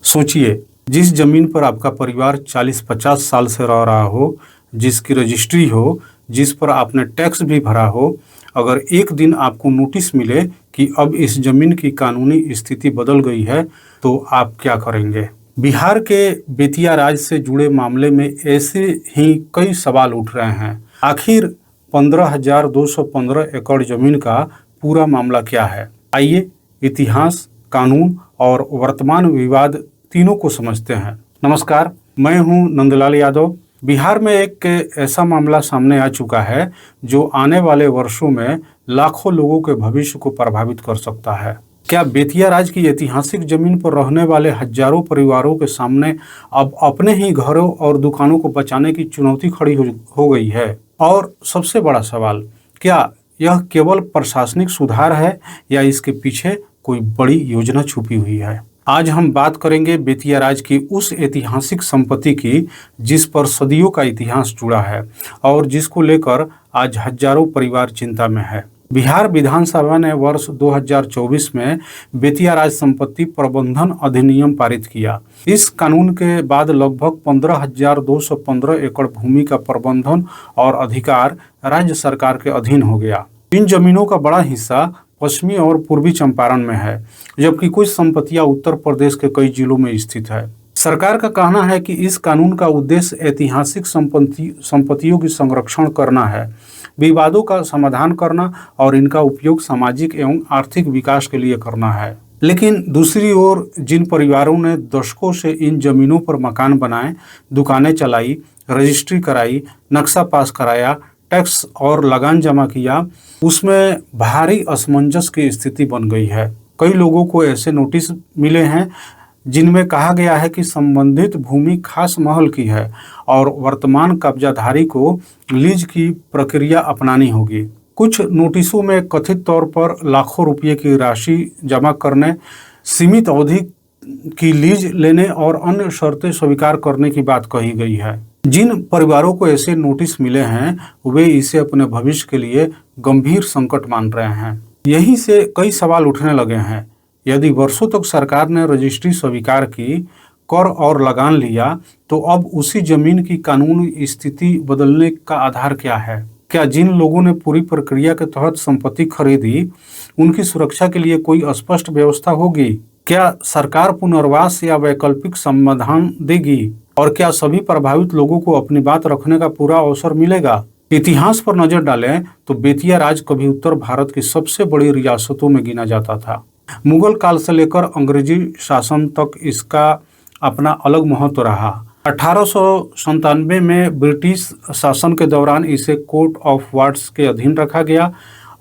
सोचिए, जिस जमीन पर आपका परिवार 40-50 साल से रह रहा हो, जिसकी रजिस्ट्री हो, जिस पर आपने टैक्स भी भरा हो, अगर एक दिन आपको नोटिस मिले कि अब इस जमीन की कानूनी स्थिति बदल गई है, तो आप क्या करेंगे? बिहार के बेतिया राज्य से जुड़े मामले में ऐसे ही कई सवाल उठ रहे हैं। आखिर 15,215 एकड़ जमीन का पूरा मामला क्या है? आइए इतिहास, कानून और वर्तमान विवाद तीनों को समझते हैं। नमस्कार, मैं हूं नंदलाल यादव। बिहार में एक ऐसा मामला सामने आ चुका है जो आने वाले वर्षों में लाखों लोगों के भविष्य को प्रभावित कर सकता है। क्या बेतिया राज्य की ऐतिहासिक जमीन पर रहने वाले हजारों परिवारों के सामने अब अपने ही घरों और दुकानों को बचाने की चुनौती खड़ी हो गई है? और सबसे बड़ा सवाल, क्या यह केवल प्रशासनिक सुधार है या इसके पीछे कोई बड़ी योजना छुपी हुई है? आज हम बात करेंगे बेतिया राज्य की उस ऐतिहासिक संपत्ति की जिस पर सदियों का इतिहास जुड़ा है और जिसको लेकर आज हजारों परिवार चिंता में है। बिहार विधानसभा ने वर्ष 2024 में बेतिया राज्य संपत्ति प्रबंधन अधिनियम पारित किया। इस कानून के बाद लगभग 15,215 एकड़ भूमि का प्रबंधन और अधिकार राज्य सरकार के अधीन हो गया। इन जमीनों का बड़ा हिस्सा पश्चिमी और पूर्वी चंपारण में है, जबकि कुछ संपत्तियां उत्तर प्रदेश के कई जिलों में स्थित है। सरकार का कहना है कि इस कानून का उद्देश्य ऐतिहासिक संपत्तियों की संरक्षण करना है, विवादों का समाधान करना और इनका उपयोग सामाजिक एवं आर्थिक विकास के लिए करना है। लेकिन दूसरी ओर जिन परिवारों ने दशकों से इन जमीनों पर मकान बनाए, दुकानें चलाई, रजिस्ट्री कराई, नक्शा पास कराया, टैक्स और लगान जमा किया, उसमें भारी असमंजस की स्थिति बन गई है। कई लोगों को ऐसे नोटिस मिले हैं जिनमें कहा गया है कि संबंधित भूमि खास महल की है और वर्तमान कब्जाधारी को लीज की प्रक्रिया अपनानी होगी। कुछ नोटिसों में कथित तौर पर लाखों रुपये की राशि जमा करने, सीमित अवधि की लीज लेने और अन्य शर्तें स्वीकार करने की बात कही गई है। जिन परिवारों को ऐसे नोटिस मिले हैं वे इसे अपने भविष्य के लिए गंभीर संकट मान रहे हैं। यहीं से कई सवाल उठने लगे हैं। यदि वर्षों तक सरकार ने रजिस्ट्री स्वीकार की, कर और लगान लिया, तो अब उसी जमीन की कानूनी स्थिति बदलने का आधार क्या है? क्या जिन लोगों ने पूरी प्रक्रिया के तहत संपत्ति खरीदी, उनकी सुरक्षा के लिए कोई स्पष्ट व्यवस्था होगी? क्या सरकार पुनर्वास या वैकल्पिक समाधान देगी? और क्या सभी प्रभावित लोगों को अपनी बात रखने का पूरा अवसर मिलेगा? इतिहास पर नजर डालें तो बेतिया राज्य कभी उत्तर भारत की सबसे बड़ी रियासतों में गिना जाता था। मुगल काल से लेकर अंग्रेजी शासन तक इसका अपना अलग महत्व रहा। 1897 में ब्रिटिश शासन के दौरान इसे कोर्ट ऑफ वार्ड्स के अधीन रखा गया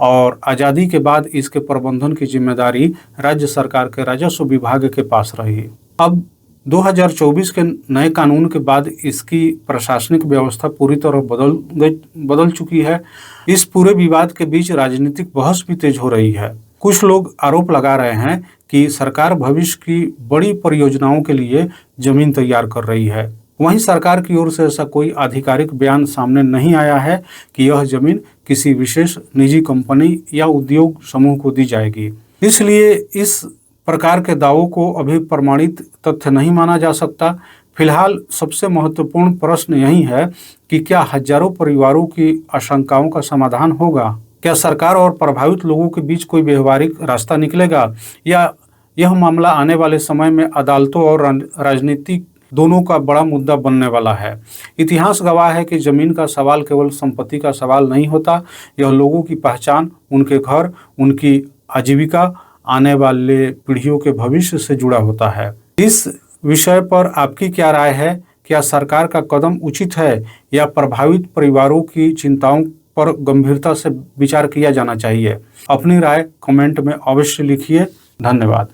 और आज़ादी के बाद इसके प्रबंधन की जिम्मेदारी राज्य सरकार के राजस्व विभाग के पास रही। अब 2024 के नए कानून के बाद इसकी प्रशासनिक व्यवस्था पूरी तरह बदल चुकी है। इस पूरे विवाद के बीच राजनीतिक बहस भी तेज हो रही है। कुछ लोग आरोप लगा रहे हैं कि सरकार भविष्य की बड़ी परियोजनाओं के लिए जमीन तैयार कर रही है। वहीं सरकार की ओर से ऐसा कोई आधिकारिक बयान सामने नहीं आया है कि यह जमीन किसी विशेष निजी कंपनी या उद्योग समूह को दी जाएगी। इसलिए इस प्रकार के दावों को अभी प्रमाणित तथ्य नहीं माना जा सकता। फिलहाल सबसे महत्वपूर्ण प्रश्न यही है कि क्या हजारों परिवारों की आशंकाओं का समाधान होगा? क्या सरकार और प्रभावित लोगों के बीच कोई व्यवहारिक रास्ता निकलेगा, या यह मामला आने वाले समय में अदालतों और राजनीति दोनों का बड़ा मुद्दा बनने वाला है? इतिहास गवाह है कि जमीन का सवाल केवल संपत्ति का सवाल नहीं होता, यह लोगों की पहचान, उनके घर, उनकी आजीविका, आने वाले पीढ़ियों के भविष्य से जुड़ा होता है। इस विषय पर आपकी क्या राय है? क्या सरकार का कदम उचित है या प्रभावित परिवारों की चिंताओं पर गंभीरता से विचार किया जाना चाहिए? अपनी राय कमेंट में अवश्य लिखिए। धन्यवाद।